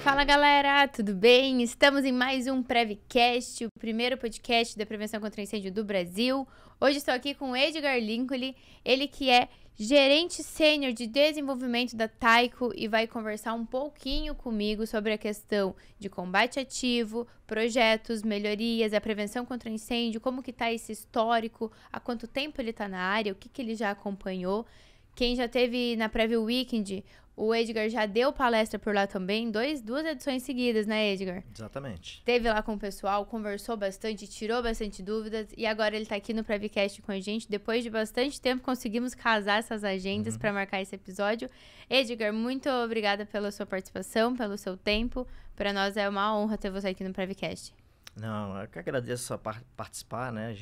Fala galera, tudo bem? Estamos em mais um Prevcast, o primeiro podcast da prevenção contra incêndio do Brasil. Hoje estou aqui com o Edgar Lincoln, ele que é gerente sênior de desenvolvimento da Tyco e vai conversar um pouquinho comigo sobre a questão de combate ativo, projetos, melhorias, a prevenção contra incêndio, como que está esse histórico, há quanto tempo ele está na área, o que ele já acompanhou. Quem já teve na Preview Weekend, o Edgar já deu palestra por lá também, duas edições seguidas, né, Edgar? Exatamente. Esteve lá com o pessoal, conversou bastante, tirou bastante dúvidas e agora ele tá aqui no Prevcast com a gente. Depois de bastante tempo, conseguimos casar essas agendas para marcar esse episódio. Edgar, muito obrigada pela sua participação, pelo seu tempo. Para nós é uma honra ter você aqui no Prevcast. Não, eu que agradeço a participar, né?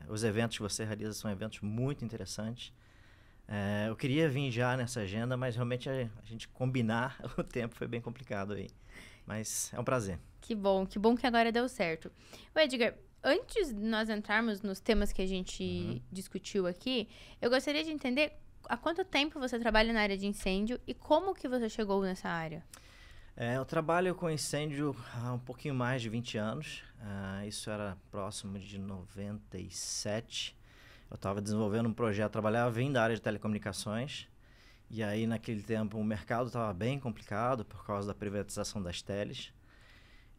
Os eventos que você realiza são eventos muito interessantes. Eu queria vir já nessa agenda, mas realmente a gente combinar o tempo foi bem complicado aí. Mas é um prazer. Que bom que agora deu certo. O Edgar, antes de nós entrarmos nos temas que a gente discutiu aqui, eu gostaria de entender há quanto tempo você trabalha na área de incêndio e como que você chegou nessa área? Eu trabalho com incêndio há um pouquinho mais de 20 anos. Isso era próximo de 97. Eu estava desenvolvendo um projeto, trabalhava vindo da área de telecomunicações, e aí naquele tempo o mercado estava bem complicado por causa da privatização das teles.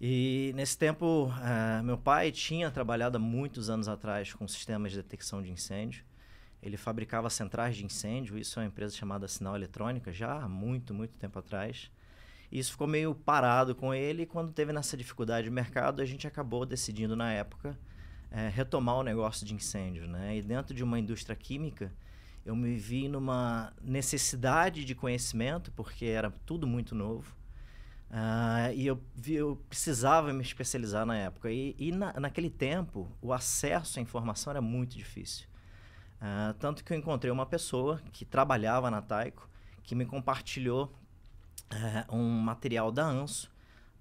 E nesse tempo, meu pai tinha trabalhado há muitos anos atrás com sistemas de detecção de incêndio. Ele fabricava centrais de incêndio, isso é uma empresa chamada Sinal Eletrônica, já há muito tempo atrás. E isso ficou meio parado com ele, e quando teve nessa dificuldade de mercado, a gente acabou decidindo na época retomar o negócio de incêndio, né? E dentro de uma indústria química, eu me vi numa necessidade de conhecimento, porque era tudo muito novo, e eu precisava me especializar na época. Naquele tempo, o acesso à informação era muito difícil. Tanto que eu encontrei uma pessoa que trabalhava na Tyco, que me compartilhou um material da ANSO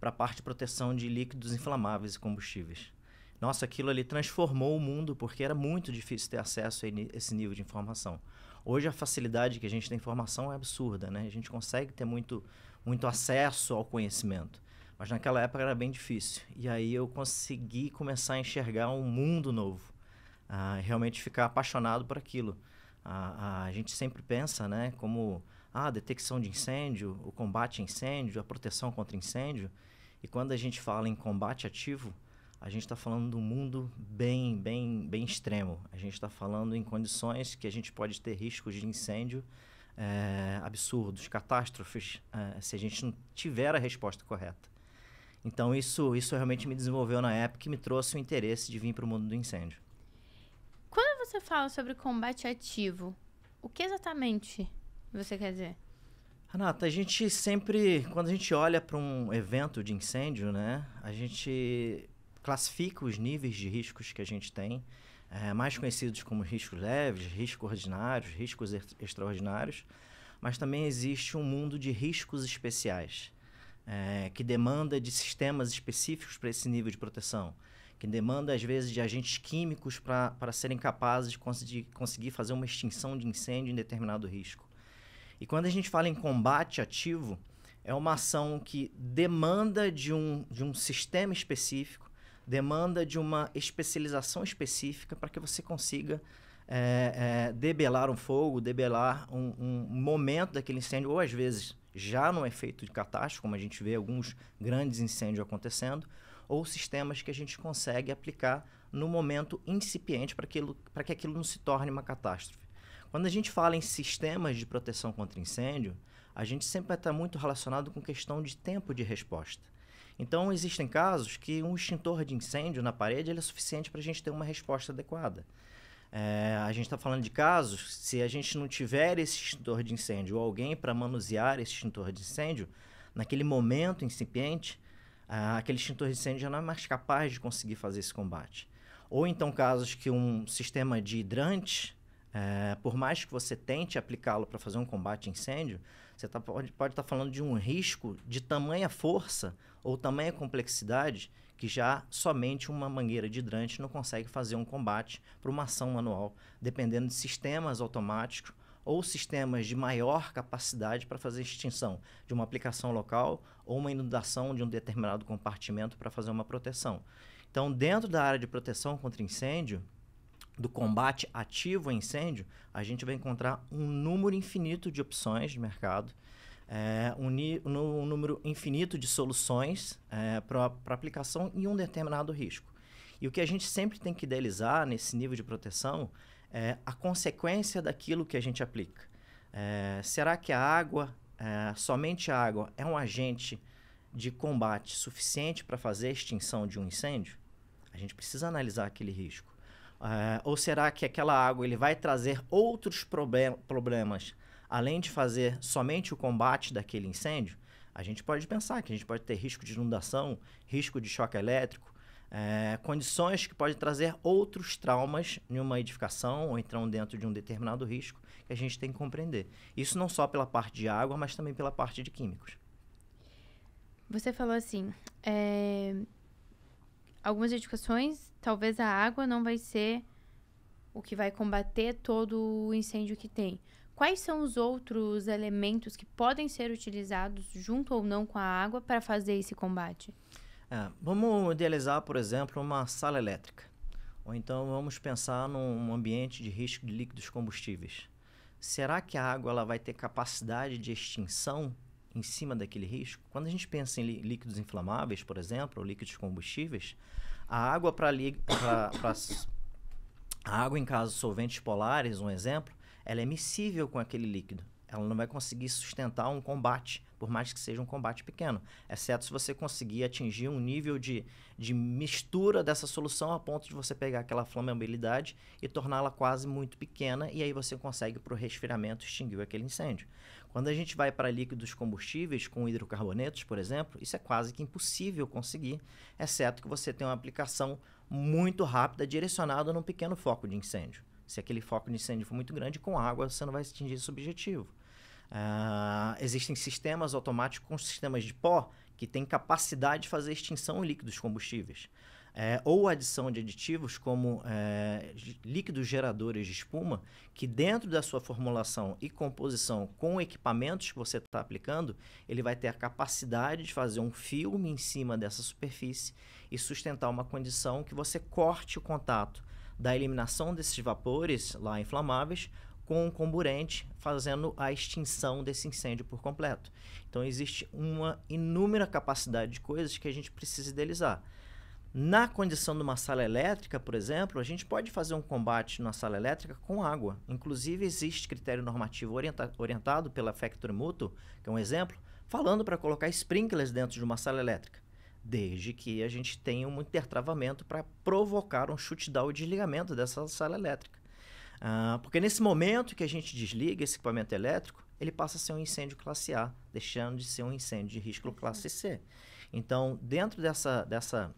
para a parte de proteção de líquidos inflamáveis e combustíveis. Nossa, aquilo ali transformou o mundo, porque era muito difícil ter acesso a esse nível de informação. Hoje a facilidade que a gente tem informação é absurda, né? A gente consegue ter muito acesso ao conhecimento, mas naquela época era bem difícil. E aí eu consegui começar a enxergar um mundo novo, realmente ficar apaixonado por aquilo. A gente sempre pensa, né, como a detecção de incêndio, o combate a incêndio, a proteção contra incêndio, e quando a gente fala em combate ativo, a gente está falando de um mundo bem extremo. A gente está falando em condições que a gente pode ter riscos de incêndio absurdos, catástrofes, se a gente não tiver a resposta correta. Então, isso realmente me desenvolveu na época e me trouxe o interesse de vir para o mundo do incêndio. Quando você fala sobre combate ativo, o que exatamente você quer dizer? Renata, a gente sempre, quando a gente olha para um evento de incêndio, né, a gente classifica os níveis de riscos que a gente tem, mais conhecidos como riscos leves, riscos ordinários, riscos extraordinários, mas também existe um mundo de riscos especiais, que demanda de sistemas específicos para esse nível de proteção, que demanda, às vezes, de agentes químicos para serem capazes de conseguir fazer uma extinção de incêndio em determinado risco. E quando a gente fala em combate ativo, é uma ação que demanda de um sistema específico, demanda de uma especialização específica para que você consiga debelar um fogo, debelar um momento daquele incêndio, ou às vezes já no efeito de catástrofe, como a gente vê alguns grandes incêndios acontecendo, ou sistemas que a gente consegue aplicar no momento incipiente para que aquilo não se torne uma catástrofe. Quando a gente fala em sistemas de proteção contra incêndio, a gente sempre vai estar muito relacionado com questão de tempo de resposta. Então, existem casos que um extintor de incêndio na parede ele é suficiente para a gente ter uma resposta adequada. A gente está falando de casos, se a gente não tiver esse extintor de incêndio ou alguém para manusear esse extintor de incêndio, naquele momento incipiente, aquele extintor de incêndio já não é mais capaz de conseguir fazer esse combate. Ou então casos que um sistema de hidrante, por mais que você tente aplicá-lo para fazer um combate a incêndio, você pode estar falando de um risco de tamanha força ou tamanha complexidade que já somente uma mangueira de hidrante não consegue fazer um combate para uma ação manual, dependendo de sistemas automáticos ou sistemas de maior capacidade para fazer extinção de uma aplicação local ou uma inundação de um determinado compartimento para fazer uma proteção. Então, dentro da área de proteção contra incêndio, do combate ativo a incêndio, a gente vai encontrar um número infinito de opções de mercado, um número infinito de soluções para aplicação em um determinado risco. E o que a gente sempre tem que idealizar nesse nível de proteção é a consequência daquilo que a gente aplica. Será que a água, somente a água, é um agente de combate suficiente para fazer a extinção de um incêndio? A gente precisa analisar aquele risco. Ou será que aquela água ele vai trazer outros problemas, além de fazer somente o combate daquele incêndio? A gente pode pensar que a gente pode ter risco de inundação, risco de choque elétrico, condições que podem trazer outros traumas em uma edificação ou então dentro de um determinado risco que a gente tem que compreender. Isso não só pela parte de água, mas também pela parte de químicos. Você falou assim, algumas edificações, talvez a água não vai ser o que vai combater todo o incêndio que tem. Quais são os outros elementos que podem ser utilizados junto ou não com a água para fazer esse combate? Vamos idealizar, por exemplo, uma sala elétrica. Ou então vamos pensar num ambiente de risco de líquidos combustíveis. Será que a água ela vai ter capacidade de extinção em cima daquele risco? Quando a gente pensa em líquidos inflamáveis, por exemplo, ou líquidos combustíveis, a água a água em casos solventes polares, um exemplo, ela é miscível com aquele líquido. Ela não vai conseguir sustentar um combate, por mais que seja um combate pequeno, exceto se você conseguir atingir um nível de mistura dessa solução a ponto de você pegar aquela flamabilidade e torná-la quase muito pequena, e aí você consegue, por resfriamento, extinguir aquele incêndio. Quando a gente vai para líquidos combustíveis, com hidrocarbonetos, por exemplo, isso é quase que impossível conseguir, exceto que você tenha uma aplicação muito rápida, direcionada num pequeno foco de incêndio. Se aquele foco de incêndio for muito grande, com água você não vai atingir esse objetivo. Existem sistemas automáticos com sistemas de pó que têm capacidade de fazer extinção em líquidos combustíveis. Ou adição de aditivos como líquidos geradores de espuma, que dentro da sua formulação e composição com equipamentos que você está aplicando, ele vai ter a capacidade de fazer um filme em cima dessa superfície e sustentar uma condição que você corte o contato da eliminação desses vapores lá inflamáveis com o comburente, fazendo a extinção desse incêndio por completo. Então, existe uma inúmera capacidade de coisas que a gente precisa idealizar. Na condição de uma sala elétrica, por exemplo, a gente pode fazer um combate na sala elétrica com água. Inclusive, existe critério normativo orientado pela Factory Mutual, que é um exemplo, falando para colocar sprinklers dentro de uma sala elétrica, desde que a gente tenha um intertravamento para provocar um shutdown e desligamento dessa sala elétrica. Porque nesse momento que a gente desliga esse equipamento elétrico, ele passa a ser um incêndio classe A, deixando de ser um incêndio de risco classe C. Então, dentro dessa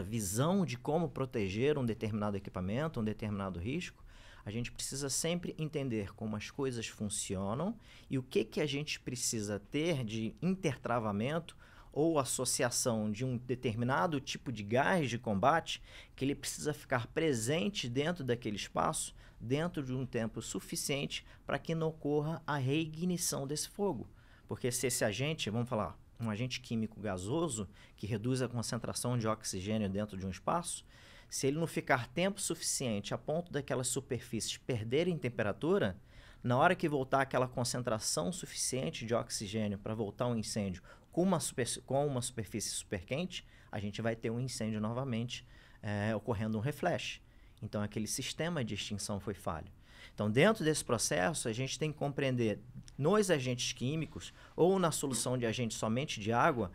visão de como proteger um determinado equipamento, um determinado risco, a gente precisa sempre entender como as coisas funcionam e o que a gente precisa ter de intertravamento ou associação de um determinado tipo de gás de combate que ele precisa ficar presente dentro daquele espaço, dentro de um tempo suficiente para que não ocorra a reignição desse fogo. Porque se esse agente, vamos falar, um agente químico gasoso que reduz a concentração de oxigênio dentro de um espaço, se ele não ficar tempo suficiente a ponto daquelas superfícies perderem temperatura, na hora que voltar aquela concentração suficiente de oxigênio para voltar um incêndio com uma superfície super quente, a gente vai ter um incêndio novamente ocorrendo um reflash. Então, aquele sistema de extinção foi falho. Então, dentro desse processo, a gente tem que compreender nos agentes químicos ou na solução de agentes somente de água,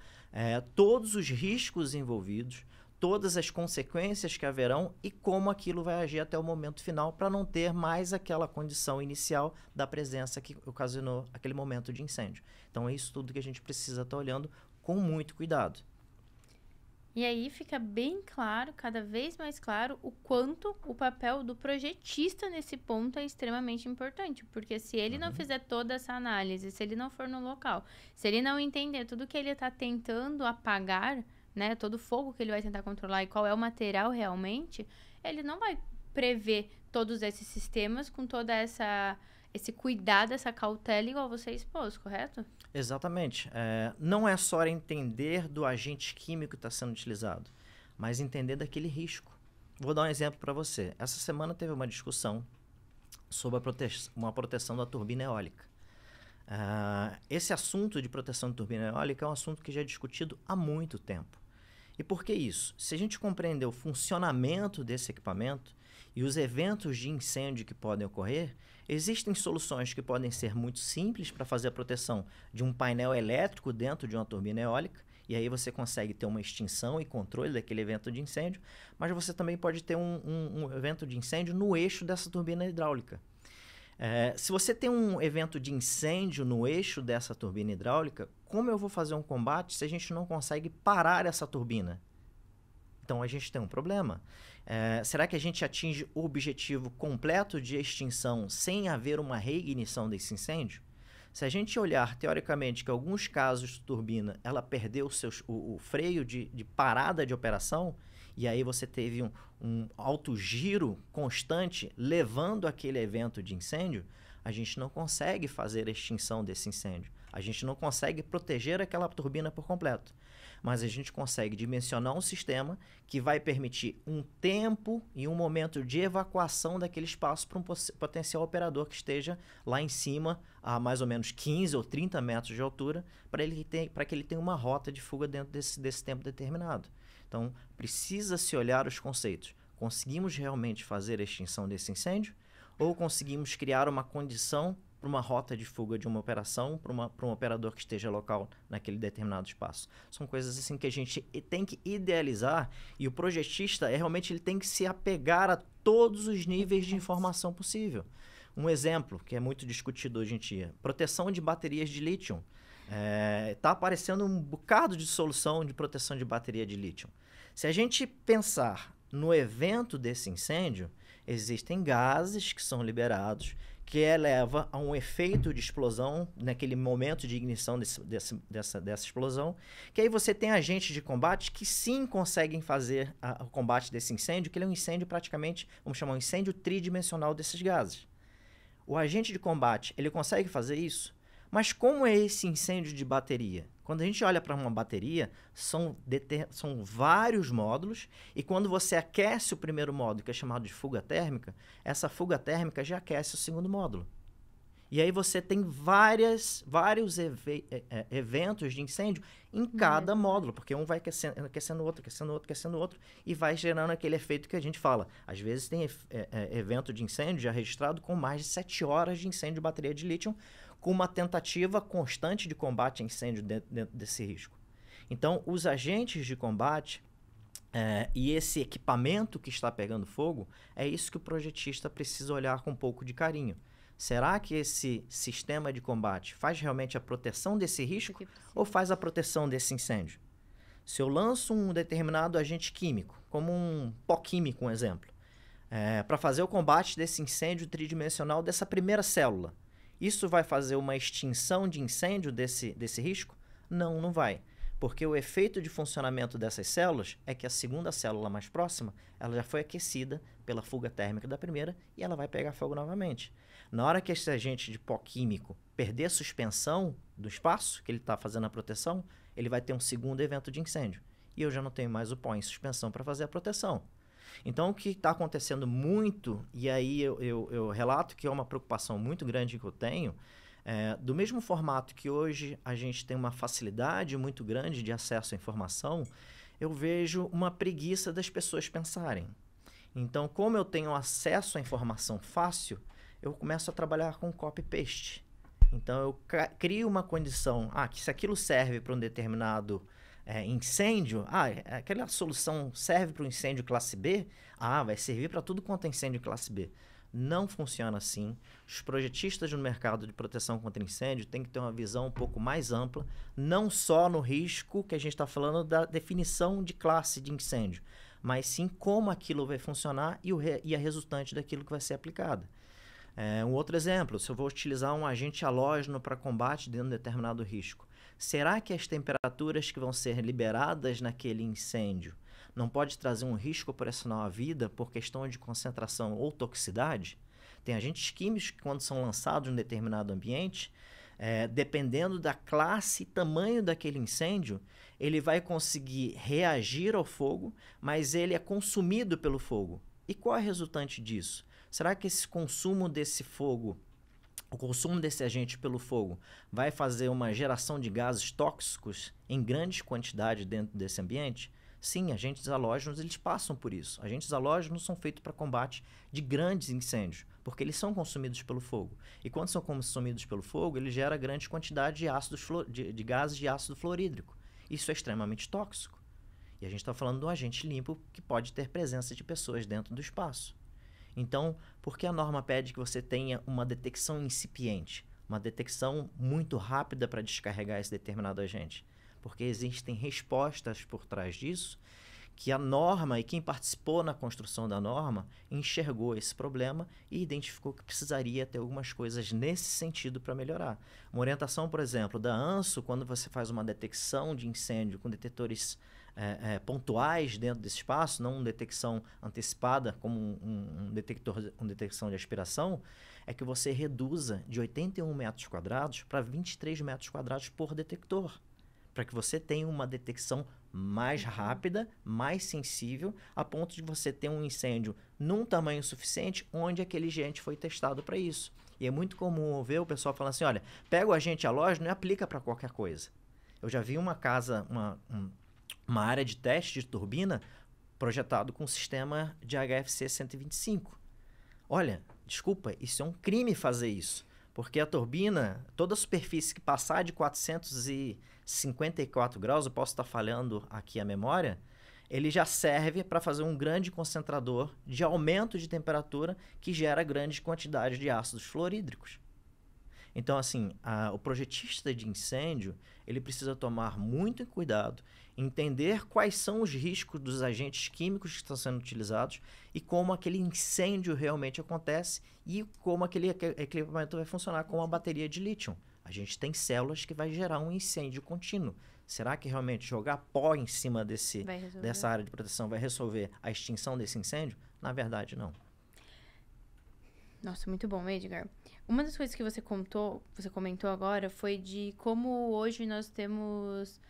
todos os riscos envolvidos, todas as consequências que haverão e como aquilo vai agir até o momento final para não ter mais aquela condição inicial da presença que ocasionou aquele momento de incêndio. Então, é isso tudo que a gente precisa estar olhando com muito cuidado. E aí fica bem claro, cada vez mais claro, o quanto o papel do projetista nesse ponto é extremamente importante. Porque se ele não fizer toda essa análise, se ele não for no local, se ele não entender tudo que ele está tentando apagar, né, todo o fogo que ele vai tentar controlar e qual é o material realmente, ele não vai prever todos esses sistemas com toda esse cuidado, essa cautela, igual você expôs, correto? Exatamente. Não é só entender do agente químico que está sendo utilizado, mas entender daquele risco. Vou dar um exemplo para você. Essa semana teve uma discussão sobre uma proteção da turbina eólica. Esse assunto de proteção de turbina eólica é um assunto que já é discutido há muito tempo. E por que isso? Se a gente compreender o funcionamento desse equipamento e os eventos de incêndio que podem ocorrer, existem soluções que podem ser muito simples para fazer a proteção de um painel elétrico dentro de uma turbina eólica, e aí você consegue ter uma extinção e controle daquele evento de incêndio, mas você também pode ter um evento de incêndio no eixo dessa turbina hidráulica. Se você tem um evento de incêndio no eixo dessa turbina hidráulica, como eu vou fazer um combate se a gente não consegue parar essa turbina? Então a gente tem um problema. Será que a gente atinge o objetivo completo de extinção sem haver uma reignição desse incêndio? Se a gente olhar teoricamente que em alguns casos de turbina ela perdeu o freio de parada de operação, e aí você teve um alto giro constante levando aquele evento de incêndio, a gente não consegue fazer a extinção desse incêndio. A gente não consegue proteger aquela turbina por completo. Mas a gente consegue dimensionar um sistema que vai permitir um tempo e um momento de evacuação daquele espaço para um potencial operador que esteja lá em cima, a mais ou menos 15 ou 30 metros de altura, para que ele tenha uma rota de fuga dentro desse tempo determinado. Então, precisa-se olhar os conceitos. Conseguimos realmente fazer a extinção desse incêndio? Ou conseguimos criar uma condição para uma rota de fuga de uma operação, para um operador que esteja local naquele determinado espaço? São coisas assim que a gente tem que idealizar, e o projetista realmente ele tem que se apegar a todos os níveis de informação possível. Um exemplo que é muito discutido hoje em dia, proteção de baterias de lítio. Está aparecendo um bocado de solução de proteção de bateria de lítio. Se a gente pensar no evento desse incêndio, existem gases que são liberados que leva a um efeito de explosão naquele momento de ignição dessa explosão, que aí você tem agentes de combate que sim conseguem fazer o combate desse incêndio, que ele é um incêndio praticamente, vamos chamar um incêndio tridimensional desses gases. O agente de combate, ele consegue fazer isso? Mas como é esse incêndio de bateria? Quando a gente olha para uma bateria, são vários módulos, e quando você aquece o primeiro módulo, que é chamado de fuga térmica, essa fuga térmica já aquece o segundo módulo. E aí você tem vários eventos de incêndio em cada módulo, porque um vai aquecendo o outro, aquecendo o outro, aquecendo o outro, e vai gerando aquele efeito que a gente fala. Às vezes tem evento de incêndio já registrado com mais de 7 horas de incêndio de bateria de lítio, com uma tentativa constante de combate a incêndio dentro desse risco. Então, os agentes de combate e esse equipamento que está pegando fogo, é isso que o projetista precisa olhar com um pouco de carinho. Será que esse sistema de combate faz realmente a proteção desse risco ou faz a proteção desse incêndio? Se eu lanço um determinado agente químico, como um pó químico, um exemplo, para fazer o combate desse incêndio tridimensional dessa primeira célula, isso vai fazer uma extinção de incêndio desse risco? Não, não vai. Porque o efeito de funcionamento dessas células é que a segunda célula mais próxima, ela já foi aquecida pela fuga térmica da primeira e ela vai pegar fogo novamente. Na hora que esse agente de pó químico perder a suspensão do espaço que ele está fazendo a proteção, ele vai ter um segundo evento de incêndio. E eu já não tenho mais o pó em suspensão para fazer a proteção. Então, o que está acontecendo muito, e aí eu relato que é uma preocupação muito grande que eu tenho, do mesmo formato que hoje a gente tem uma facilidade muito grande de acesso à informação, eu vejo uma preguiça das pessoas pensarem. Então, como eu tenho acesso à informação fácil, eu começo a trabalhar com copy-paste. Então, eu crio uma condição, que se aquilo serve para um determinado incêndio, aquela solução serve para o incêndio classe B, vai servir para tudo quanto é incêndio classe B. Não funciona assim. Os projetistas no mercado de proteção contra incêndio têm que ter uma visão um pouco mais ampla, não só no risco que a gente está falando da definição de classe de incêndio, mas sim como aquilo vai funcionar e a resultante daquilo que vai ser aplicado. Um outro exemplo, se eu vou utilizar um agente halógeno para combate de um determinado risco, será que as temperaturas que vão ser liberadas naquele incêndio não pode trazer um risco operacional à vida por questão de concentração ou toxicidade? Tem agentes químicos que, quando são lançados em um determinado ambiente, dependendo da classe e tamanho daquele incêndio, ele vai conseguir reagir ao fogo, mas ele é consumido pelo fogo. E qual é a resultante disso? Será que esse consumo desse fogo, o consumo desse agente pelo fogo, vai fazer uma geração de gases tóxicos em grandes quantidades dentro desse ambiente? Sim, agentes halógenos, eles passam por isso. Agentes halógenos são feitos para combate de grandes incêndios, porque eles são consumidos pelo fogo. E quando são consumidos pelo fogo, ele gera grande quantidade de gases de ácido fluorídrico. Isso é extremamente tóxico. E a gente está falando de um agente limpo que pode ter presença de pessoas dentro do espaço. Então, por que a norma pede que você tenha uma detecção incipiente? Uma detecção muito rápida para descarregar esse determinado agente? Porque existem respostas por trás disso que a norma e quem participou na construção da norma enxergou esse problema e identificou que precisaria ter algumas coisas nesse sentido para melhorar. Uma orientação, por exemplo, da ANSO, quando você faz uma detecção de incêndio com detetores pontuais dentro desse espaço, não uma detecção antecipada como uma detecção de aspiração, é que você reduza de 81 metros quadrados para 23 metros quadrados por detector, para que você tenha uma detecção mais rápida, mais sensível, a ponto de você ter um incêndio num tamanho suficiente onde aquele agente foi testado para isso. E é muito comum ver o pessoal falando assim, olha, pega o agente halógeno e aplica para qualquer coisa. Eu já vi uma casa, uma área de teste de turbina projetado com um sistema de HFC 125. Olha, desculpa, isso é um crime fazer isso. Porque a turbina, toda a superfície que passar de 454 graus, eu posso estar falhando aqui a memória, ele já serve para fazer um grande concentrador de aumento de temperatura que gera grande quantidade de ácidos fluorídricos. Então, assim, o projetista de incêndio, ele precisa tomar muito cuidado, entender quais são os riscos dos agentes químicos que estão sendo utilizados e como aquele incêndio realmente acontece e como aquele equipamento vai funcionar como uma bateria de lítio. A gente tem células que vai gerar um incêndio contínuo. Será que realmente jogar pó em cima dessa área de proteção vai resolver a extinção desse incêndio? Na verdade, não. Nossa, muito bom, Edgar. Uma das coisas que você comentou agora foi de como hoje nós temos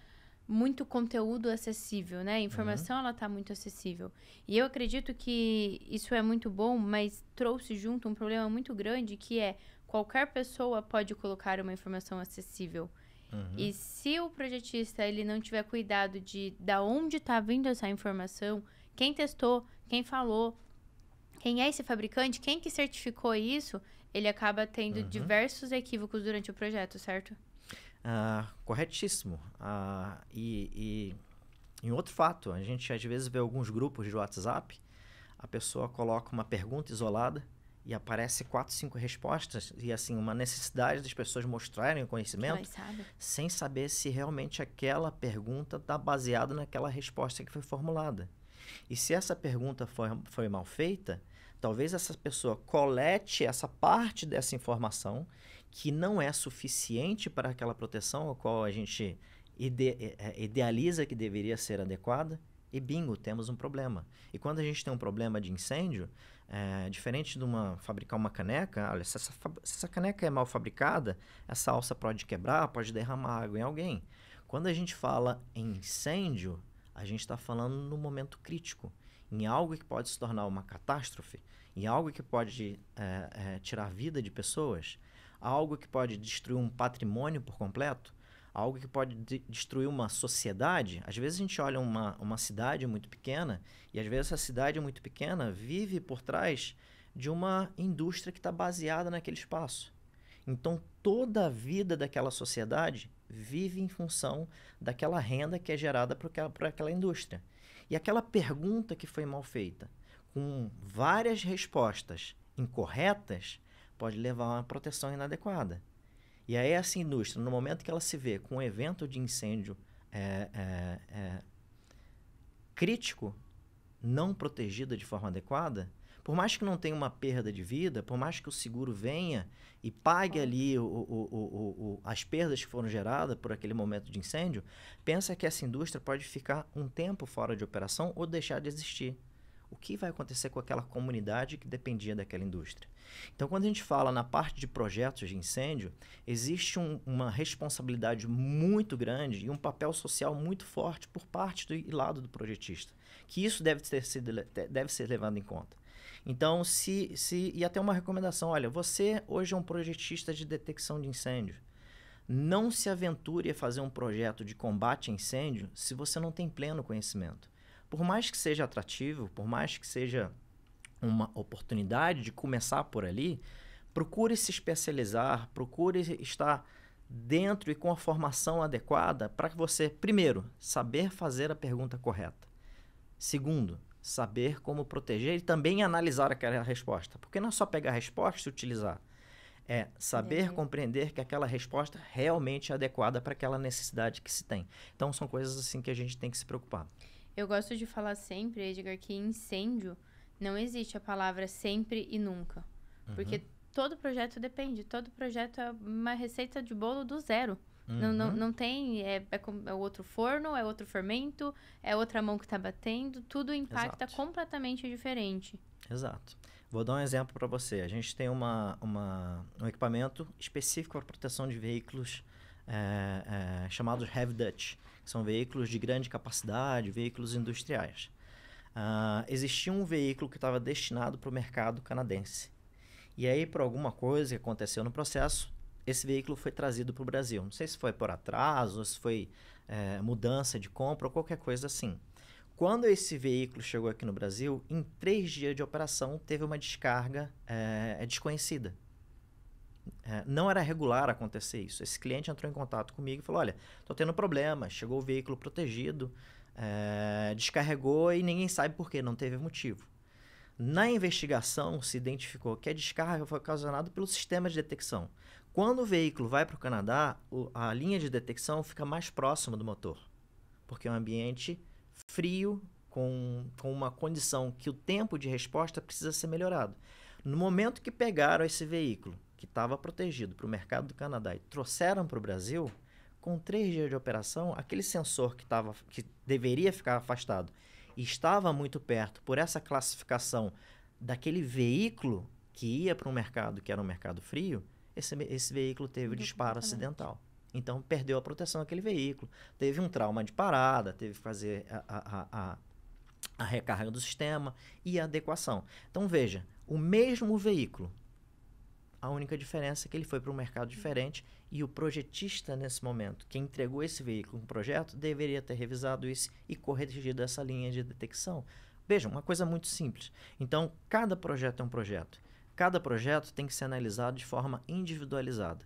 muito conteúdo acessível, né? A informação, ela tá muito acessível. E eu acredito que isso é muito bom, mas trouxe junto um problema muito grande, que é qualquer pessoa pode colocar uma informação acessível. E se o projetista ele não tiver cuidado de onde está vindo essa informação, quem testou, quem falou, quem é esse fabricante, quem que certificou isso, ele acaba tendo diversos equívocos durante o projeto, certo? Corretíssimo. E em outro fato, a gente às vezes vê alguns grupos de WhatsApp, a pessoa coloca uma pergunta isolada e aparece 4, 5 respostas e assim, uma necessidade das pessoas mostrarem o conhecimento sem saber se realmente aquela pergunta está baseada naquela resposta que foi formulada. E se essa pergunta foi mal feita, talvez essa pessoa colete essa parte dessa informação que não é suficiente para aquela proteção a qual a gente idealiza que deveria ser adequada e bingo, temos um problema. E quando a gente tem um problema de incêndio, diferente de fabricar uma caneca, olha, se essa caneca é mal fabricada, essa alça pode quebrar, pode derramar água em alguém. Quando a gente fala em incêndio, a gente está falando no momento crítico, em algo que pode se tornar uma catástrofe, em algo que pode tirar a vida de pessoas, algo que pode destruir um patrimônio por completo, algo que pode destruir uma sociedade. Às vezes a gente olha uma cidade muito pequena e às vezes essa cidade muito pequena vive por trás de uma indústria que está baseada naquele espaço. Então toda a vida daquela sociedade vive em função daquela renda que é gerada por aquela indústria. E aquela pergunta que foi mal feita, com várias respostas incorretas, pode levar a uma proteção inadequada. E aí essa indústria, no momento que ela se vê com um evento de incêndio crítico, não protegida de forma adequada, por mais que não tenha uma perda de vida, por mais que o seguro venha e pague ali as perdas que foram geradas por aquele momento de incêndio, pensa que essa indústria pode ficar um tempo fora de operação ou deixar de existir. o que vai acontecer com aquela comunidade que dependia daquela indústria. Então, quando a gente fala na parte de projetos de incêndio, existe uma responsabilidade muito grande e um papel social muito forte por parte do lado do projetista, que isso deve ser levado em conta. Então, e até uma recomendação, olha, você hoje é um projetista de detecção de incêndio. Não se aventure a fazer um projeto de combate a incêndio se você não tem pleno conhecimento. Por mais que seja atrativo, por mais que seja uma oportunidade de começar por ali, procure se especializar, procure estar dentro e com a formação adequada para que você, primeiro, saber fazer a pergunta correta. Segundo, saber como proteger e também analisar aquela resposta. Porque não é só pegar a resposta e utilizar. É saber compreender que aquela resposta realmente é adequada para aquela necessidade que se tem. Então, são coisas assim que a gente tem que se preocupar. Eu gosto de falar sempre, Edgar, que incêndio não existe a palavra sempre e nunca. Porque todo projeto depende. Todo projeto é uma receita de bolo do zero. Não tem... É outro forno, é outro fermento, é outra mão que está batendo. Tudo impacta completamente diferente. Exato. Vou dar um exemplo para você. A gente tem um equipamento específico para proteção de veículos chamados Heavy Duty. Que são veículos de grande capacidade, veículos industriais. Existia um veículo que estava destinado para o mercado canadense. E aí, por alguma coisa que aconteceu no processo, esse veículo foi trazido para o Brasil. Não sei se foi por atraso, se foi mudança de compra ou qualquer coisa assim. Quando esse veículo chegou aqui no Brasil, em 3 dias de operação, teve uma descarga desconhecida. Não era regular acontecer isso. Esse cliente entrou em contato comigo e falou, olha, estou tendo problema, chegou o veículo protegido, descarregou e ninguém sabe por quê, não teve motivo. Na investigação, se identificou que a descarga foi ocasionada pelo sistema de detecção. Quando o veículo vai para o Canadá, a linha de detecção fica mais próxima do motor, porque é um ambiente frio, com uma condição que o tempo de resposta precisa ser melhorado. No momento que pegaram esse veículo, que estava protegido para o mercado do Canadá e trouxeram para o Brasil, com 3 dias de operação, aquele sensor que deveria ficar afastado e estava muito perto por essa classificação daquele veículo que ia para um mercado que era um mercado frio, esse veículo teve um disparo acidental. Então, perdeu a proteção daquele veículo. Teve um trauma de parada, teve que fazer a recarga do sistema e a adequação. Então, veja, o mesmo veículo, a única diferença é que ele foi para um mercado diferente e o projetista, nesse momento, que entregou esse veículo no projeto, deveria ter revisado isso e corrigido essa linha de detecção. Veja, uma coisa muito simples. Então, cada projeto é um projeto. Cada projeto tem que ser analisado de forma individualizada.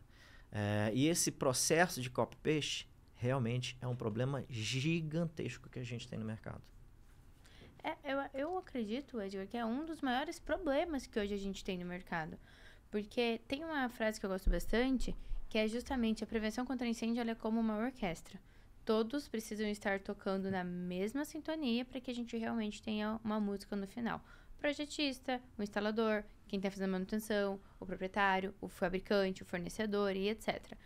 E esse processo de copy-paste realmente é um problema gigantesco que a gente tem no mercado. Eu acredito, Edgar, que é um dos maiores problemas que hoje a gente tem no mercado. Porque tem uma frase que eu gosto bastante, que é justamente a prevenção contra incêndio, ela é como uma orquestra. Todos precisam estar tocando na mesma sintonia para que a gente realmente tenha uma música no final. O projetista, o instalador, quem está fazendo a manutenção, o proprietário, o fabricante, o fornecedor e etc.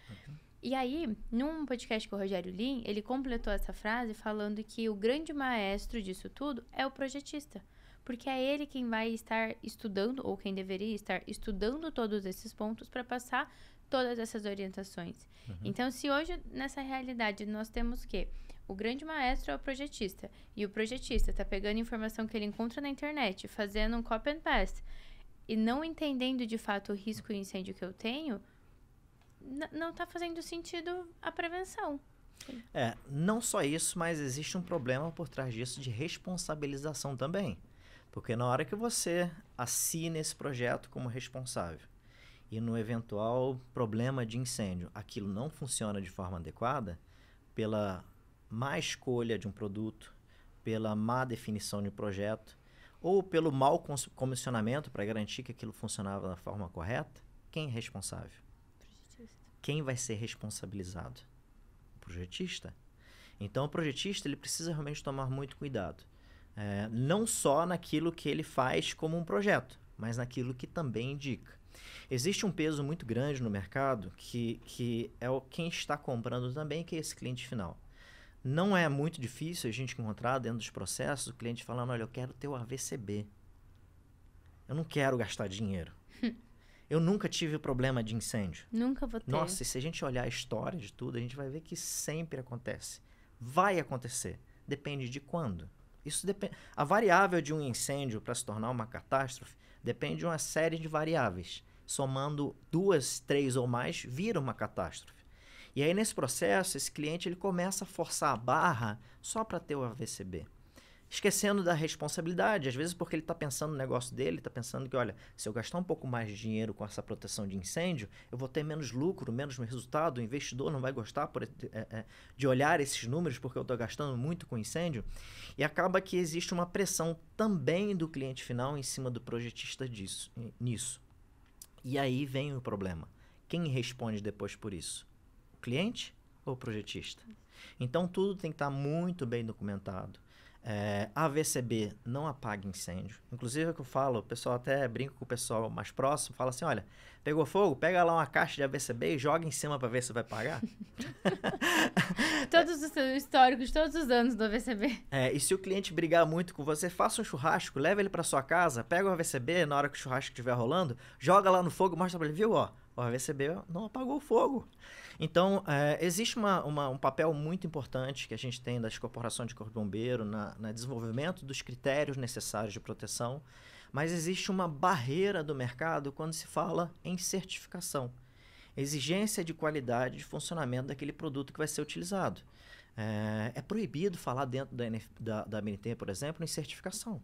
E aí, num podcast com o Rogério Lin, ele completou essa frase falando que o grande maestro disso tudo é o projetista. Porque é ele quem vai estar estudando, ou quem deveria estar estudando todos esses pontos para passar todas essas orientações. Então, se hoje, nessa realidade, nós temos que o grande maestro é o projetista, e o projetista está pegando informação que ele encontra na internet, fazendo um copy and paste, e não entendendo de fato o risco e incêndio que eu tenho, não está fazendo sentido a prevenção. Não só isso, mas existe um problema por trás disso de responsabilização também. Porque na hora que você assina esse projeto como responsável e no eventual problema de incêndio, aquilo não funciona de forma adequada, pela má escolha de um produto, pela má definição de um projeto, ou pelo mau comissionamento para garantir que aquilo funcionava da forma correta, quem é responsável? Quem vai ser responsabilizado? O projetista. Então, o projetista ele precisa realmente tomar muito cuidado. Não só naquilo que ele faz como um projeto, mas naquilo que também indica. Existe um peso muito grande no mercado que é quem está comprando também, que é esse cliente final. Não é muito difícil a gente encontrar dentro dos processos o cliente falando, olha, eu quero ter o AVCB. Eu não quero gastar dinheiro. Eu nunca tive problema de incêndio. Nunca vou ter. Nossa, e se a gente olhar a história de tudo, a gente vai ver que sempre acontece. Vai acontecer. Depende de quando. Isso depende. A variável de um incêndio para se tornar uma catástrofe depende de uma série de variáveis. Somando 2, 3 ou mais, vira uma catástrofe. E aí, nesse processo, esse cliente ele começa a forçar a barra só para ter o AVCB. Esquecendo da responsabilidade, às vezes porque ele está pensando no negócio dele, está pensando que, olha, se eu gastar um pouco mais de dinheiro com essa proteção de incêndio, eu vou ter menos lucro, menos resultado, o investidor não vai gostar de olhar esses números porque eu estou gastando muito com incêndio, e acaba que existe uma pressão também do cliente final em cima do projetista nisso. E aí vem o problema. Quem responde depois por isso? O cliente ou o projetista? Então, tudo tem que estar muito bem documentado. AVCB não apaga incêndio. Inclusive, é o que eu falo, o pessoal até brinca com o pessoal mais próximo, fala assim, olha, pegou fogo, pega lá uma caixa de AVCB e joga em cima para ver se vai pagar. Todos os históricos, todos os anos do AVCB. E se o cliente brigar muito com você, faça um churrasco, leva ele para sua casa, pega o AVCB na hora que o churrasco estiver rolando, joga lá no fogo, mostra para ele, viu, ó, o AVCB não apagou o fogo. Então, existe um papel muito importante que a gente tem das corporações de corpo de bombeiro no desenvolvimento dos critérios necessários de proteção, mas existe uma barreira do mercado quando se fala em certificação. Exigência de qualidade de funcionamento daquele produto que vai ser utilizado. É proibido falar dentro da ABNT, por exemplo, em certificação.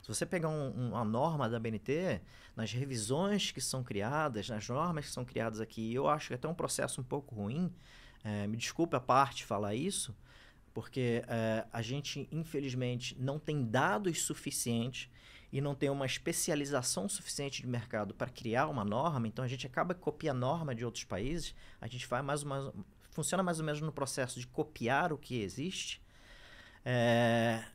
Se você pegar uma norma da ABNT, nas revisões que são criadas, nas normas que são criadas aqui, eu acho que é até um processo um pouco ruim, me desculpe a parte falar isso, porque a gente, infelizmente, não tem dados suficientes e não tem uma especialização suficiente de mercado para criar uma norma, então a gente acaba que copia a norma de outros países, a gente faz funciona mais ou menos no processo de copiar o que existe.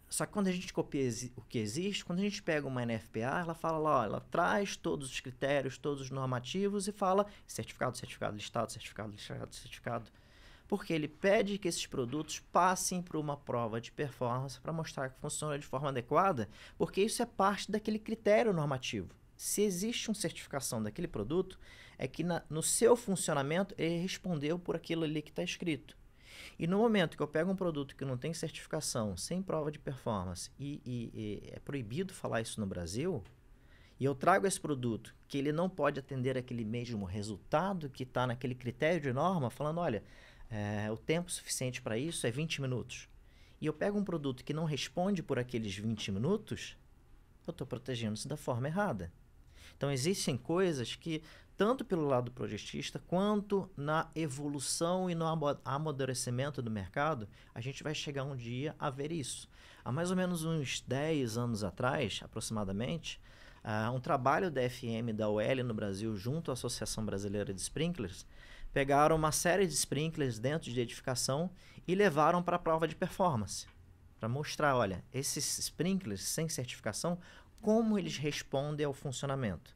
Só que quando a gente copia o que existe, quando a gente pega uma NFPA, ela fala lá, ela traz todos os critérios, todos os normativos e fala certificado, certificado. Porque ele pede que esses produtos passem por uma prova de performance para mostrar que funciona de forma adequada, porque isso é parte daquele critério normativo. Se existe uma certificação daquele produto, é que no seu funcionamento ele respondeu por aquilo ali que está escrito. E no momento que eu pego um produto que não tem certificação, sem prova de performance, e é proibido falar isso no Brasil, e eu trago esse produto que ele não pode atender aquele mesmo resultado que está naquele critério de norma, falando, olha, o tempo suficiente para isso é 20 minutos. E eu pego um produto que não responde por aqueles 20 minutos, eu estou protegendo-se da forma errada. Então, existem coisas que, tanto pelo lado projetista, quanto na evolução e no amadurecimento do mercado, a gente vai chegar um dia a ver isso. Há mais ou menos uns 10 anos atrás, aproximadamente, um trabalho da FM da UL no Brasil, junto à Associação Brasileira de Sprinklers, pegaram uma série de sprinklers dentro de edificação e levaram para a prova de performance, para mostrar, olha, esses sprinklers sem certificação, como eles respondem ao funcionamento.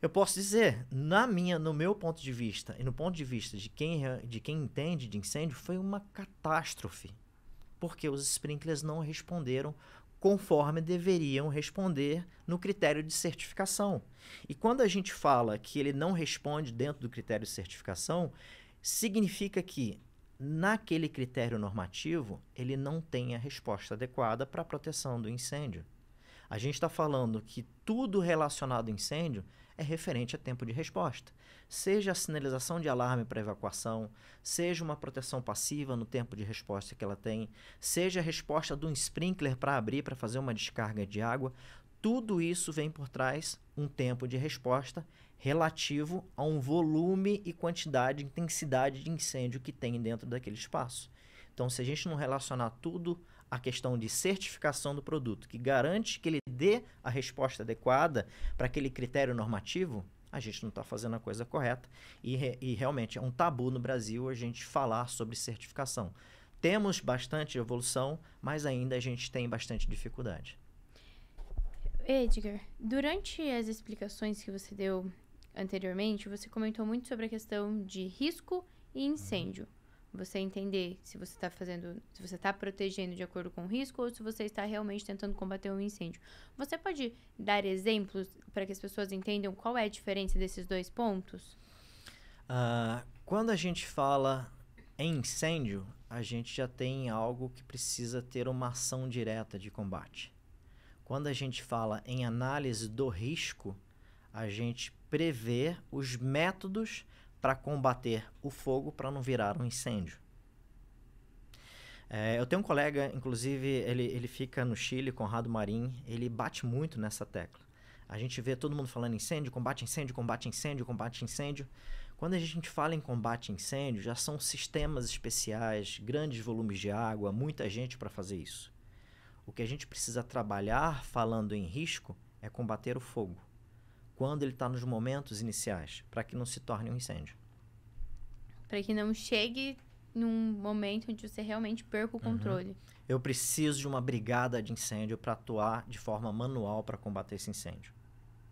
Eu posso dizer, no meu ponto de vista e no ponto de vista de quem entende de incêndio, foi uma catástrofe, porque os sprinklers não responderam conforme deveriam responder no critério de certificação. E quando a gente fala que ele não responde dentro do critério de certificação, significa que naquele critério normativo ele não tem a resposta adequada para a proteção do incêndio. A gente está falando que tudo relacionado ao incêndio é referente a tempo de resposta. Seja a sinalização de alarme para evacuação, seja uma proteção passiva no tempo de resposta que ela tem, seja a resposta de um sprinkler para abrir, para fazer uma descarga de água, tudo isso vem por trás um tempo de resposta relativo a um volume e quantidade, intensidade de incêndio que tem dentro daquele espaço. Então, se a gente não relacionar tudo a questão de certificação do produto, que garante que ele dê a resposta adequada para aquele critério normativo, a gente não está fazendo a coisa correta. E realmente é um tabu no Brasil a gente falar sobre certificação. Temos bastante evolução, mas ainda a gente tem bastante dificuldade. Edgar, durante as explicações que você deu anteriormente, você comentou muito sobre a questão de risco e incêndio. você entender se você está fazendo, se você está protegendo de acordo com o risco ou se você está realmente tentando combater um incêndio. Você pode dar exemplos para que as pessoas entendam qual é a diferença desses dois pontos? Quando a gente fala em incêndio, a gente já tem algo que precisa ter uma ação direta de combate. Quando a gente fala em análise do risco, a gente prevê os métodos para combater o fogo para não virar um incêndio. Eu tenho um colega, inclusive, ele fica no Chile, Conrado Marim, ele bate muito nessa tecla. A gente vê todo mundo falando incêndio, combate incêndio, combate incêndio, combate incêndio. Quando a gente fala em combate incêndio, já são sistemas especiais, grandes volumes de água, muita gente para fazer isso. O que a gente precisa trabalhar, falando em risco, é combater o fogo, quando ele está nos momentos iniciais, para que não se torne um incêndio. Para que não chegue num momento onde você realmente perca o controle. Eu preciso de uma brigada de incêndio para atuar de forma manual para combater esse incêndio.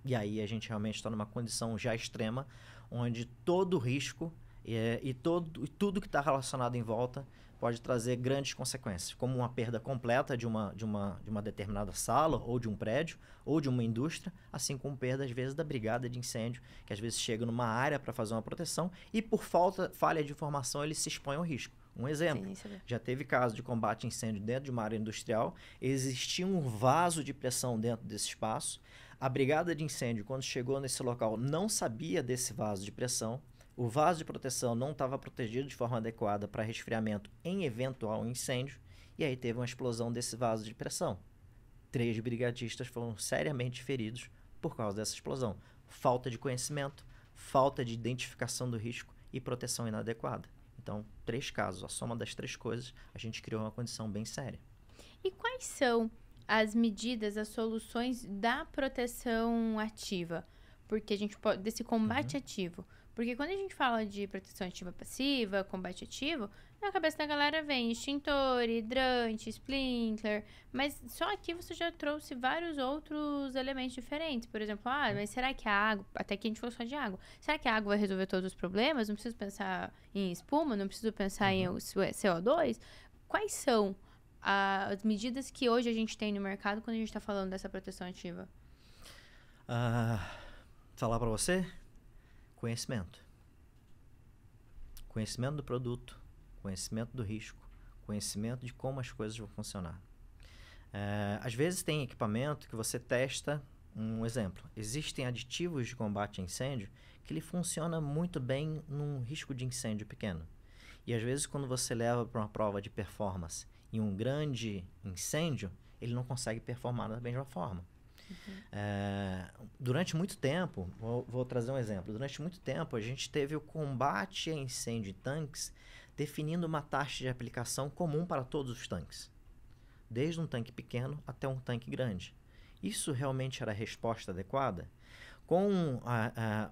E aí a gente realmente está numa condição já extrema, onde todo o risco e tudo que está relacionado em volta pode trazer grandes consequências, como uma perda completa de uma determinada sala, ou de um prédio, ou de uma indústria, assim como perda, às vezes, da brigada de incêndio, que às vezes chega numa área para fazer uma proteção e, por falha de informação, ele se expõe ao risco. Um exemplo, já teve caso de combate a incêndio dentro de uma área industrial, existia um vaso de pressão dentro desse espaço, a brigada de incêndio, quando chegou nesse local, não sabia desse vaso de pressão, o vaso de proteção não estava protegido de forma adequada para resfriamento em eventual incêndio, e aí teve uma explosão desse vaso de pressão. 3 brigadistas foram seriamente feridos por causa dessa explosão. Falta de conhecimento, falta de identificação do risco e proteção inadequada. Então, 3 casos, a soma das 3 coisas, a gente criou uma condição bem séria. E quais são as medidas, as soluções da proteção ativa? Porque a gente pode, desse combate ativo. Porque quando a gente fala de proteção ativa passiva, combate ativo, na cabeça da galera vem extintor, hidrante, sprinkler, mas só aqui você já trouxe vários outros elementos diferentes. Por exemplo, mas será que a água, até que a gente falou só de água, será que a água vai resolver todos os problemas? Não preciso pensar em espuma, não preciso pensar em CO2? Quais são as medidas que hoje a gente tem no mercado quando a gente está falando dessa proteção ativa? Falar para você? Conhecimento. Conhecimento do produto, conhecimento do risco, conhecimento de como as coisas vão funcionar. Às vezes tem equipamento que você testa, um exemplo, existem aditivos de combate a incêndio que ele funciona muito bem num risco de incêndio pequeno. E às vezes quando você leva para uma prova de performance em um grande incêndio, ele não consegue performar da mesma forma. Durante muito tempo, vou trazer um exemplo, durante muito tempo a gente teve o combate a incêndio em tanques definindo uma taxa de aplicação comum para todos os tanques, desde um tanque pequeno até um tanque grande. Isso realmente era a resposta adequada? Com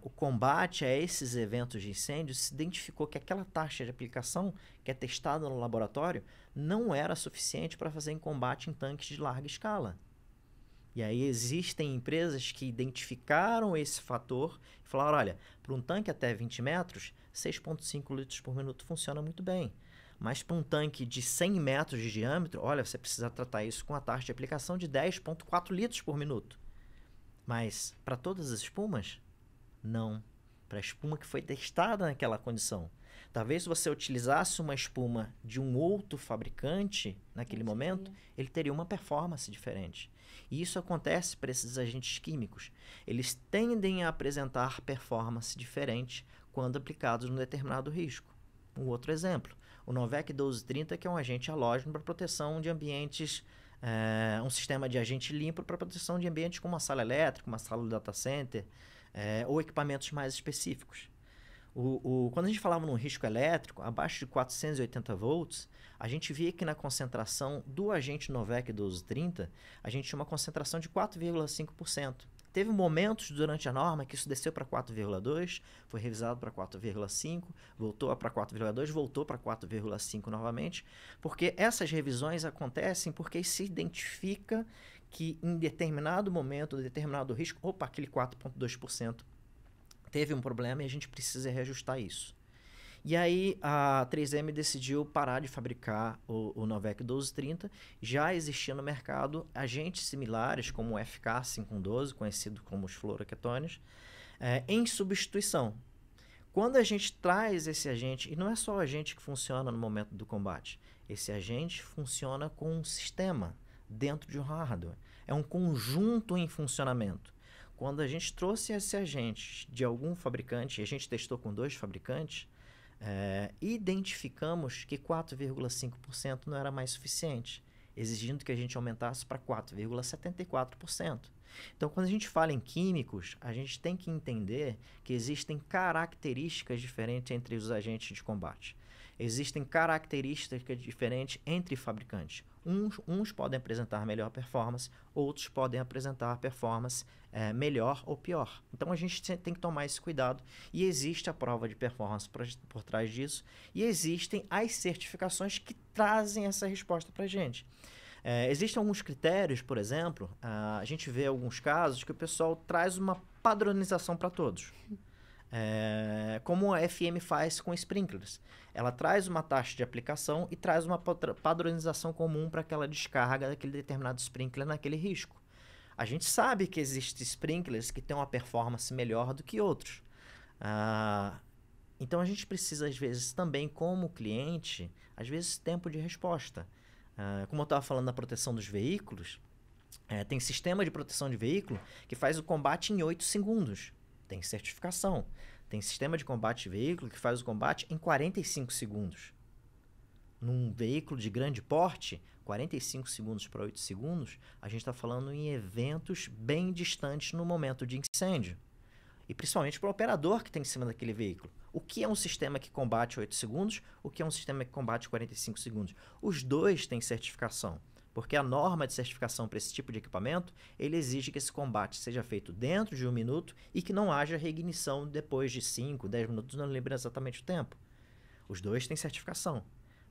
o combate a esses eventos de incêndio, se identificou que aquela taxa de aplicação que é testada no laboratório não era suficiente para fazer em combate em tanques de larga escala. E aí existem empresas que identificaram esse fator e falaram, olha, para um tanque até 20 metros, 6,5 litros por minuto funciona muito bem. Mas para um tanque de 100 metros de diâmetro, olha, você precisa tratar isso com a taxa de aplicação de 10,4 litros por minuto. Mas para todas as espumas, não. Para a espuma que foi testada naquela condição. Talvez se você utilizasse uma espuma de um outro fabricante naquele momento, ele teria uma performance diferente. E isso acontece para esses agentes químicos. Eles tendem a apresentar performance diferente quando aplicados num determinado risco. Um outro exemplo, o Novec 1230, que é um agente halógeno para proteção de ambientes, um sistema de agente limpo para proteção de ambientes como uma sala elétrica, uma sala de data center, ou equipamentos mais específicos. Quando a gente falava num risco elétrico, abaixo de 480 volts, a gente via que na concentração do agente Novec 1230, a gente tinha uma concentração de 4,5%. Teve momentos durante a norma que isso desceu para 4,2%, foi revisado para 4,5%, voltou para 4,2%, voltou para 4,5% novamente, porque essas revisões acontecem porque se identifica que em determinado momento, determinado risco, aquele 4,2% teve um problema e a gente precisa reajustar isso. E aí a 3M decidiu parar de fabricar o Novec 1230. Já existia no mercado agentes similares como o FK512, conhecido como os fluoroquetones, em substituição. Quando a gente traz esse agente, e não é só o agente que funciona no momento do combate, esse agente funciona com um sistema dentro de um hardware. É um conjunto em funcionamento. Quando a gente trouxe esse agente de algum fabricante, e a gente testou com 2 fabricantes, identificamos que 4,5% não era mais suficiente, exigindo que a gente aumentasse para 4,74%. Então, quando a gente fala em químicos, a gente tem que entender que existem características diferentes entre os agentes de combate. Existem características diferentes entre fabricantes. Uns podem apresentar melhor performance, outros podem apresentar performance melhor ou pior. Então, a gente tem que tomar esse cuidado. E existe a prova de performance por trás disso. E existem as certificações que trazem essa resposta para a gente. Existem alguns critérios, por exemplo, a gente vê alguns casos que o pessoal traz uma padronização para todos. Como a FM faz com sprinklers. Ela traz uma taxa de aplicação e traz uma padronização comum para aquela descarga daquele determinado sprinkler naquele risco. A gente sabe que existem sprinklers que têm uma performance melhor do que outros. Então, a gente precisa, às vezes, também, como cliente, às vezes, tempo de resposta. Como eu estava falando da proteção dos veículos, tem sistema de proteção de veículo que faz o combate em 8 segundos. Tem certificação. Tem sistema de combate de veículo que faz o combate em 45 segundos. Num veículo de grande porte, 45 segundos para 8 segundos, a gente está falando em eventos bem distantes no momento de incêndio. E principalmente para o operador que está em cima daquele veículo. O que é um sistema que combate 8 segundos? O que é um sistema que combate 45 segundos? Os dois têm certificação, porque a norma de certificação para esse tipo de equipamento, ele exige que esse combate seja feito dentro de 1 minuto e que não haja reignição depois de 5, 10 minutos, não lembro exatamente o tempo. Os dois têm certificação.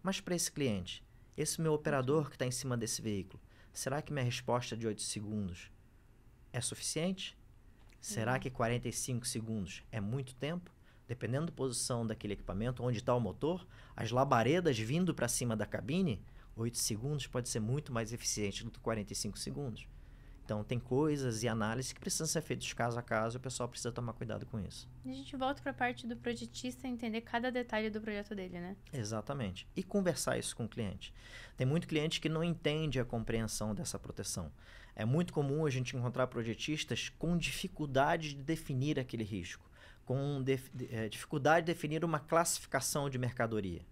Mas para esse cliente, esse meu operador que está em cima desse veículo, será que minha resposta de 8 segundos é suficiente? Será que 45 segundos é muito tempo? Dependendo da posição daquele equipamento, onde está o motor, as labaredas vindo para cima da cabine, 8 segundos pode ser muito mais eficiente do que 45 segundos. Então, tem coisas e análises que precisam ser feitas caso a caso e o pessoal precisa tomar cuidado com isso. A gente volta para a parte do projetista entender cada detalhe do projeto dele, né? Exatamente. E conversar isso com o cliente. Tem muito cliente que não entende a compreensão dessa proteção. É muito comum a gente encontrar projetistas com dificuldade de definir aquele risco, com dificuldade de definir uma classificação de mercadoria.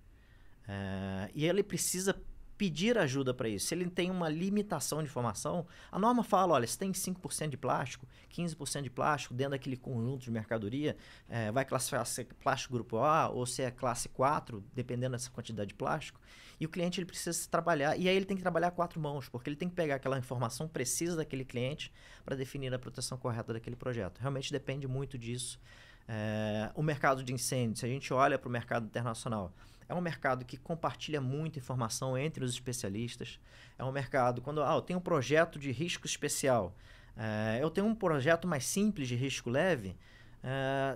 E ele precisa pedir ajuda para isso. Se ele tem uma limitação de informação, a norma fala, olha, se tem 5% de plástico, 15% de plástico dentro daquele conjunto de mercadoria, vai classificar se é plástico grupo A ou se é classe 4, dependendo dessa quantidade de plástico. E o cliente ele precisa trabalhar, e aí ele tem que trabalhar a 4 mãos, porque ele tem que pegar aquela informação precisa daquele cliente para definir a proteção correta daquele projeto. Realmente depende muito disso. O mercado de incêndio, se a gente olha para o mercado internacional, é um mercado que compartilha muita informação entre os especialistas. É um mercado, quando eu tenho um projeto de risco especial, eu tenho um projeto mais simples de risco leve,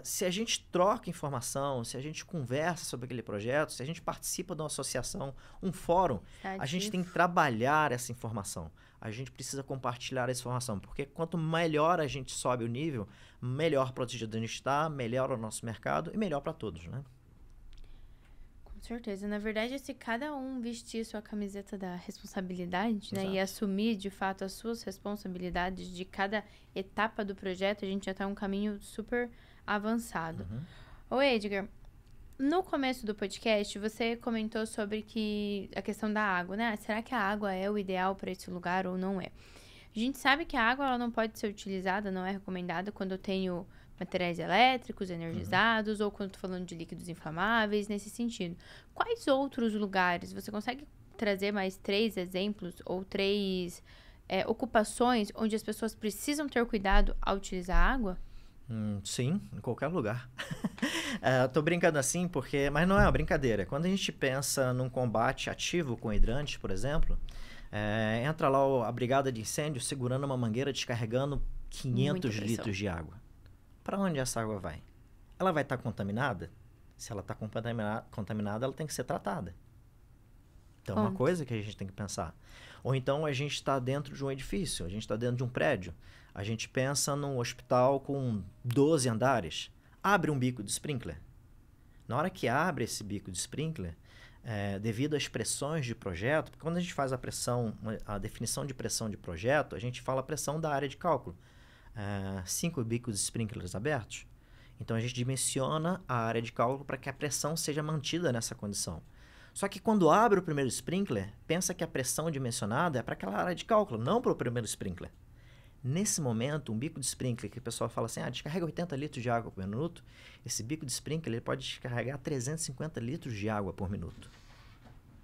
se a gente troca informação, se a gente conversa sobre aquele projeto, se a gente participa de uma associação, um fórum, a gente tem que trabalhar essa informação. A gente precisa compartilhar essa informação, porque quanto melhor a gente sobe o nível, melhor protegido a gente está, melhor o nosso mercado e melhor para todos, né? Com certeza. Na verdade, se cada um vestir sua camiseta da responsabilidade, né, e assumir, de fato, as suas responsabilidades de cada etapa do projeto, a gente já está um caminho super avançado. Ô, Edgar, no começo do podcast, você comentou sobre a questão da água, né? Será que a água é o ideal para esse lugar ou não é? A gente sabe que a água ela não pode ser utilizada, não é recomendada quando eu tenho materiais elétricos energizados ou quando estou falando de líquidos inflamáveis, nesse sentido. Quais outros lugares? Você consegue trazer mais 3 exemplos ou 3 ocupações onde as pessoas precisam ter cuidado ao utilizar água? Sim, em qualquer lugar. Tô brincando assim mas não é uma brincadeira. Quando a gente pensa num combate ativo com hidrantes, por exemplo, entra lá a brigada de incêndio segurando uma mangueira descarregando 500 litros de água. Para onde essa água vai? Ela vai estar contaminada? Se ela está contaminada, ela tem que ser tratada. Então, é uma Ponto. coisa que a gente tem que pensar. Ou então, a gente está dentro de um edifício, a gente está dentro de um prédio. A gente pensa num hospital com 12 andares. Abre um bico de sprinkler. Na hora que abre esse bico de sprinkler, devido às pressões de projeto, porque quando a gente faz a definição de pressão de projeto, a gente fala a pressão da área de cálculo. 5 bicos de sprinklers abertos. Então, a gente dimensiona a área de cálculo para que a pressão seja mantida nessa condição. Só que quando abre o primeiro sprinkler, pensa que a pressão dimensionada é para aquela área de cálculo, não para o primeiro sprinkler. Nesse momento, um bico de sprinkler, que o pessoal fala assim, descarrega 80 litros de água por minuto, esse bico de sprinkler ele pode descarregar 350 litros de água por minuto.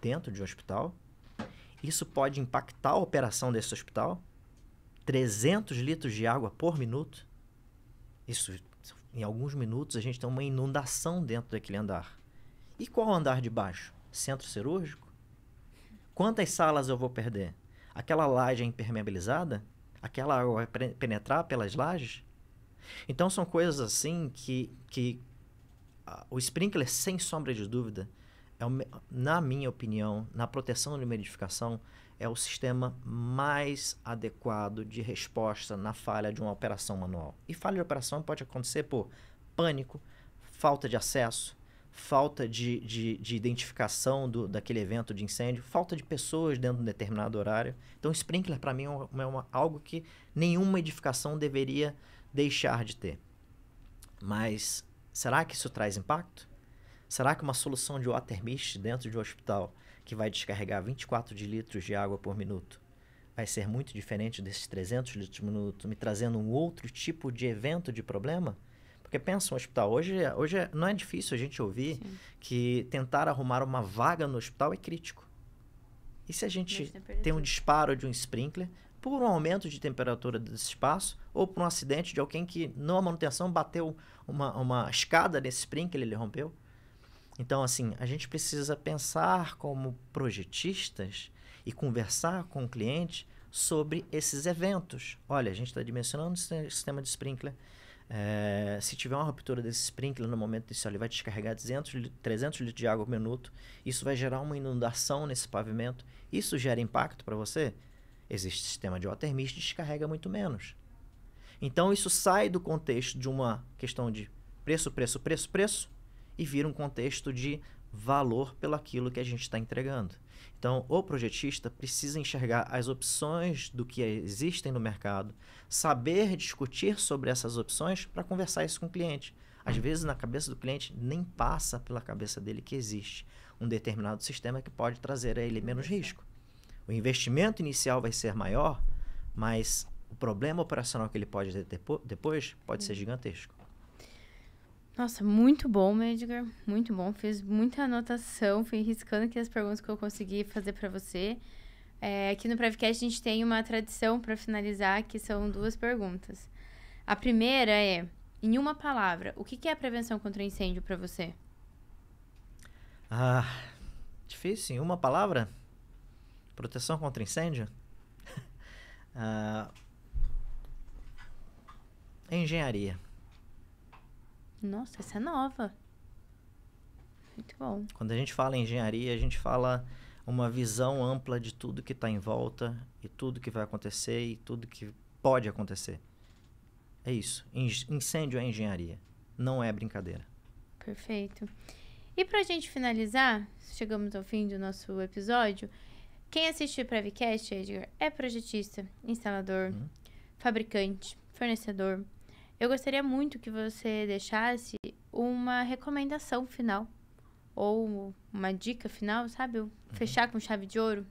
Dentro de um hospital, isso pode impactar a operação desse hospital, 300 litros de água por minuto. Isso, em alguns minutos, a gente tem uma inundação dentro daquele andar. E qual o andar de baixo? Centro cirúrgico? Quantas salas eu vou perder? Aquela laje é impermeabilizada? Aquela água vai penetrar pelas lajes? Então, são coisas assim que o sprinkler, sem sombra de dúvida, na minha opinião, na proteção de uma edificação, é o sistema mais adequado de resposta na falha de uma operação manual. E falha de operação pode acontecer por pânico, falta de acesso, falta de identificação daquele evento de incêndio, falta de pessoas dentro de um determinado horário. Então, o sprinkler, para mim, é algo que nenhuma edificação deveria deixar de ter. Mas, será que isso traz impacto? Será que uma solução de water mist dentro de um hospital que vai descarregar 24 litros de água por minuto vai ser muito diferente desses 300 litros por minuto, me trazendo um outro tipo de evento, de problema? Porque pensa, um hospital, hoje não é difícil a gente ouvir Sim. que tentar arrumar uma vaga no hospital é crítico. E se a gente tem um disparo de um sprinkler por um aumento de temperatura desse espaço ou por um acidente de alguém que, na manutenção, bateu uma escada nesse sprinkler, ele rompeu? Então, assim, a gente precisa pensar como projetistas e conversar com o cliente sobre esses eventos. Olha, a gente está dimensionando o sistema de sprinkler. Se tiver uma ruptura desse sprinkler no momento inicial, ele vai descarregar 300 litros de água por minuto. Isso vai gerar uma inundação nesse pavimento. Isso gera impacto para você? Existe sistema de water mist que descarrega muito menos. Então, isso sai do contexto de uma questão de preço e vira um contexto de valor pelo aquilo que a gente está entregando. Então, o projetista precisa enxergar as opções do que existem no mercado, saber discutir sobre essas opções para conversar isso com o cliente. Às vezes, na cabeça do cliente, nem passa pela cabeça dele que existe um determinado sistema que pode trazer a ele menos risco. O investimento inicial vai ser maior, mas o problema operacional que ele pode ter depois pode ser gigantesco. Nossa, muito bom, Edgar. Muito bom. Fiz muita anotação, fui riscando aqui as perguntas que eu consegui fazer para você. Aqui no Prevcast a gente tem uma tradição para finalizar, que são 2 perguntas. A primeira é, em uma palavra, o que é a prevenção contra incêndio para você? Difícil. Em uma palavra? Proteção contra incêndio? Engenharia. Nossa, essa é nova. Muito bom. Quando a gente fala em engenharia, a gente fala uma visão ampla de tudo que está em volta e tudo que vai acontecer e tudo que pode acontecer. É isso. Incêndio é engenharia. Não é brincadeira. Perfeito. E pra gente finalizar, chegamos ao fim do nosso episódio. Quem assiste o Prevcast, Edgar, é projetista, instalador, fabricante, fornecedor. Eu gostaria muito que você deixasse uma recomendação final ou uma dica final, sabe? Fechar com chave de ouro.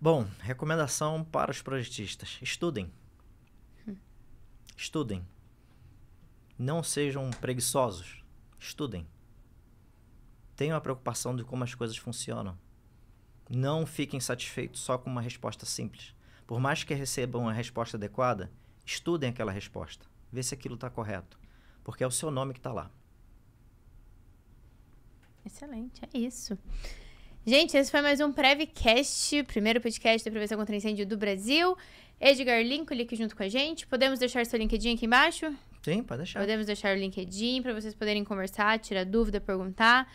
Bom, recomendação para os projetistas. Estudem. Estudem. Não sejam preguiçosos. Estudem. Tenham a preocupação de como as coisas funcionam. Não fiquem satisfeitos só com uma resposta simples. Por mais que recebam a resposta adequada, estudem aquela resposta. Vê se aquilo está correto. Porque é o seu nome que está lá. Excelente, é isso. Gente, esse foi mais um Prevcast, primeiro podcast da Prevenção contra Incêndio do Brasil. Edgar Lincoln aqui junto com a gente. Podemos deixar seu LinkedIn aqui embaixo? Sim, pode deixar. Podemos deixar o LinkedIn para vocês poderem conversar, tirar dúvida, perguntar.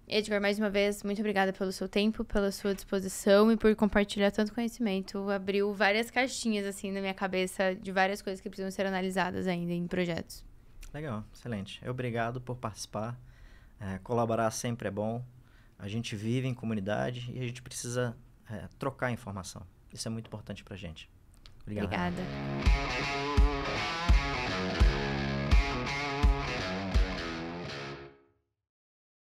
Edgar, mais uma vez, muito obrigada pelo seu tempo, pela sua disposição e por compartilhar tanto conhecimento. Abriu várias caixinhas, assim, na minha cabeça de várias coisas que precisam ser analisadas ainda em projetos. Legal, excelente. Obrigado por participar. Colaborar sempre é bom. A gente vive em comunidade e a gente precisa trocar informação. Isso é muito importante pra gente. Obrigado. Obrigada.